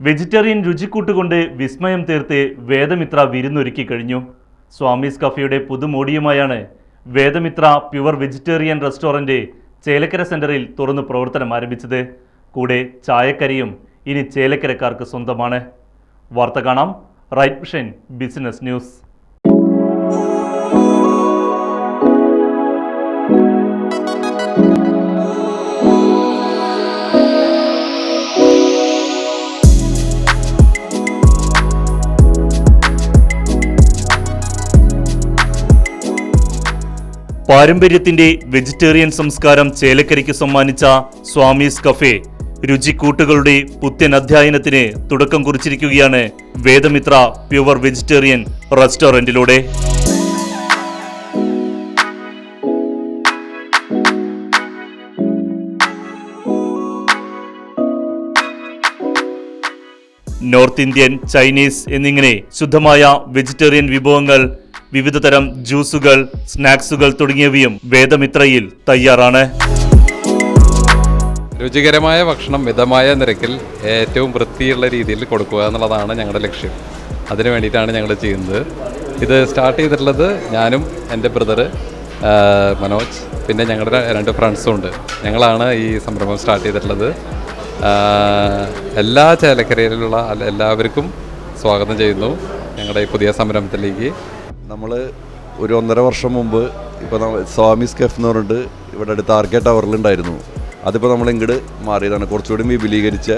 Vegetarian രുചിക്കൂട്ടുകൊണ്ട് വിസ്മയം തീർത്ത് വേദമിത്ര വിരുന്നൊരുക്കി കഴിഞ്ഞു. സ്വാമീസ് കഫേയുടെ പുതുമോടിയുമായാണ് Vedamitra pure vegetarian restaurant Chelakkara സെന്ററിൽ തുറന്ന് പ്രവർത്തനം ആരംഭിച്ചത്. കൂടെ ചായക്കരയും ഇനി ചേലക്കരക്കാർക്ക് സ്വന്തമാണ്. വാർത്ത കാണാം. Right Vision business news. പാരമ്പര്യത്തിന്റെ വെജിറ്റേറിയൻ സംസ്കാരം ചേലക്കരയ്ക്ക് സമ്മാനിച്ച സ്വാമീസ് കഫേ രുചിക്കൂട്ടുകളുടെ പുത്തൻ അധ്യായനത്തിന് തുടക്കം കുറിച്ചിരിക്കുകയാണ് വേദമിത്ര പ്യുവർ വെജിറ്റേറിയൻ റെസ്റ്റോറന്റിലൂടെ. നോർത്ത് ഇന്ത്യൻ, ചൈനീസ് എന്നിങ്ങനെ ശുദ്ധമായ വെജിറ്റേറിയൻ വിഭവങ്ങൾ, വിവിധ തരം ജ്യൂസുകൾ, സ്നാക്സുകൾ തുടങ്ങിയവയും വേദമിത്രയിൽ തയ്യാറാണ്. രുചികരമായ ഭക്ഷണം മിതമായ നിരക്കിൽ ഏറ്റവും വൃത്തിയുള്ള രീതിയിൽ കൊടുക്കുക എന്നുള്ളതാണ് ഞങ്ങളുടെ ലക്ഷ്യം. അതിനു വേണ്ടിയിട്ടാണ് ഞങ്ങൾ ചെയ്യുന്നത്. ഇത് സ്റ്റാർട്ട് ചെയ്തിട്ടുള്ളത് ഞാനും എൻ്റെ ബ്രദർ മനോജ്, പിന്നെ ഞങ്ങളുടെ 2 ഫ്രണ്ട്സും ഉണ്ട്. ഞങ്ങളാണ് ഈ സംരംഭം സ്റ്റാർട്ട് ചെയ്തിട്ടുള്ളത്. എല്ലാ ചേലക്കരയിലുള്ള എല്ലാവർക്കും സ്വാഗതം ചെയ്യുന്നു ഞങ്ങളുടെ ഈ പുതിയ സംരംഭത്തിലേക്ക്. നമ്മൾ ഒരു 1.5 വർഷം മുമ്പ് ഇപ്പോൾ സ്വാമീസ് കെഫ് എന്ന് പറഞ്ഞിട്ട് ഇവിടെ അടുത്ത് ആർക്കെ ടവറിലുണ്ടായിരുന്നു. അതിപ്പോൾ നമ്മൾ ഇങ്ങോട്ട് മാറിയതാണ്, കുറച്ചുകൂടി വിപുലീകരിച്ച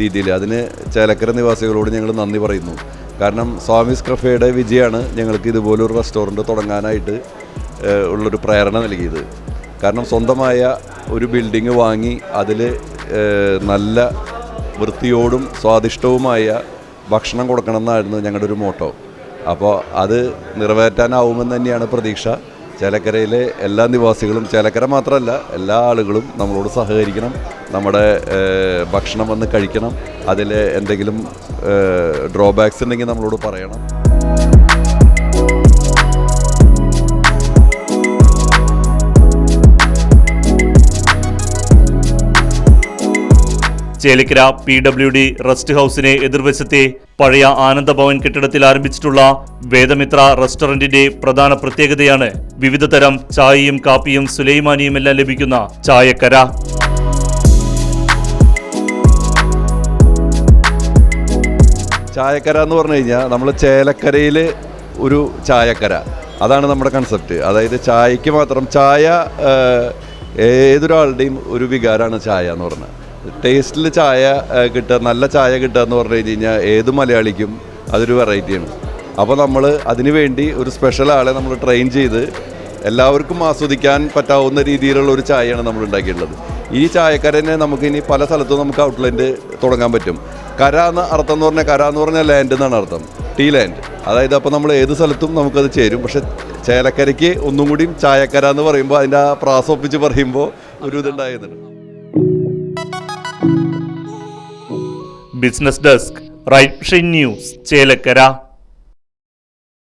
രീതിയിൽ. അതിന് ചേലക്കര നിവാസികളോട് ഞങ്ങൾ നന്ദി പറയുന്നു. കാരണം സ്വാമീസ് കഫേയുടെ വിജയമാണ് ഞങ്ങൾക്ക് ഇതുപോലൊരു റെസ്റ്റോറൻറ്റ് തുടങ്ങാനായിട്ട് ഉള്ളൊരു പ്രേരണ നൽകിയത്. കാരണം സ്വന്തമായ ഒരു ബിൽഡിങ് വാങ്ങി അതിൽ നല്ല വൃത്തിയോടും സ്വാദിഷ്ടവുമായ ഭക്ഷണം കൊടുക്കണം എന്നായിരുന്നു ഞങ്ങളുടെ ഒരു മോട്ടോ. അപ്പോൾ അത് നിറവേറ്റാനാവുമെന്ന് തന്നെയാണ് പ്രതീക്ഷ. ചേലക്കരയിലെ എല്ലാ നിവാസികളും, ചേലക്കര മാത്രമല്ല എല്ലാ ആളുകളും നമ്മളോട് സഹകരിക്കണം. നമ്മുടെ ഭക്ഷണം വന്ന് കഴിക്കണം. അതിൽ എന്തെങ്കിലും ഡ്രോബാക്സ് ഉണ്ടെങ്കിൽ നമ്മളോട് പറയണം. ചേലക്കര PWD റെസ്റ്റ് ഹൗസിനെ എതിർവശത്തെ പഴയ ആനന്ദഭവൻ കെട്ടിടത്തിൽ ആരംഭിച്ചിട്ടുള്ള വേദമിത്ര റെസ്റ്റോറന്റിന്റെ പ്രധാന പ്രത്യേകതയാണ് വിവിധ തരം ചായയും കാപ്പിയും സുലൈമാനിയും എല്ലാം ലഭിക്കുന്ന ചായക്കര. ചായക്കര എന്ന് പറഞ്ഞു കഴിഞ്ഞാൽ നമ്മൾ ചേലക്കരയിൽ ഒരു ചായക്കര, അതാണ് നമ്മുടെ കൺസെപ്റ്റ്. അതായത് ചായക്ക് മാത്രം, ചായ ഏതൊരാളുടെയും ഒരു വികാരമാണ് ചായ എന്ന് പറഞ്ഞാൽ. ടേസ്റ്റിൽ ചായ കിട്ടുക, നല്ല ചായ കിട്ടുക എന്ന് പറഞ്ഞു കഴിഞ്ഞാൽ ഏത് മലയാളിക്കും അതൊരു വെറൈറ്റിയാണ്. അപ്പോൾ നമ്മൾ അതിനു വേണ്ടി ഒരു സ്പെഷ്യൽ ആളെ നമ്മൾ ട്രെയിൻ ചെയ്ത് എല്ലാവർക്കും ആസ്വദിക്കാൻ പറ്റാവുന്ന രീതിയിലുള്ള ഒരു ചായയാണ് നമ്മൾ ഉണ്ടാക്കിയിട്ടുള്ളത്. ഈ ചായക്കരനെ നമുക്കിനി പല സ്ഥലത്തും നമുക്ക് ഔട്ട്ലെറ്റ് തുടങ്ങാൻ പറ്റും. കര എന്ന അർത്ഥം എന്ന് പറഞ്ഞാൽ, കര എന്ന് പറഞ്ഞാൽ ലാൻഡ് എന്നാണ് അർത്ഥം, ടീ ലാൻഡ്. അതായത് അപ്പോൾ നമ്മൾ ഏത് സ്ഥലത്തും നമുക്കത് ചേരും. പക്ഷെ ചേലക്കരയ്ക്ക് ഒന്നും കൂടി ചായക്കര എന്ന് പറയുമ്പോൾ അതിൻ്റെ ആ പ്രാസം ഒപ്പിച്ച് പറയുമ്പോൾ ഒരു ഇതുണ്ടായിരുന്നു. Business desk, right vision news, Chelakkara.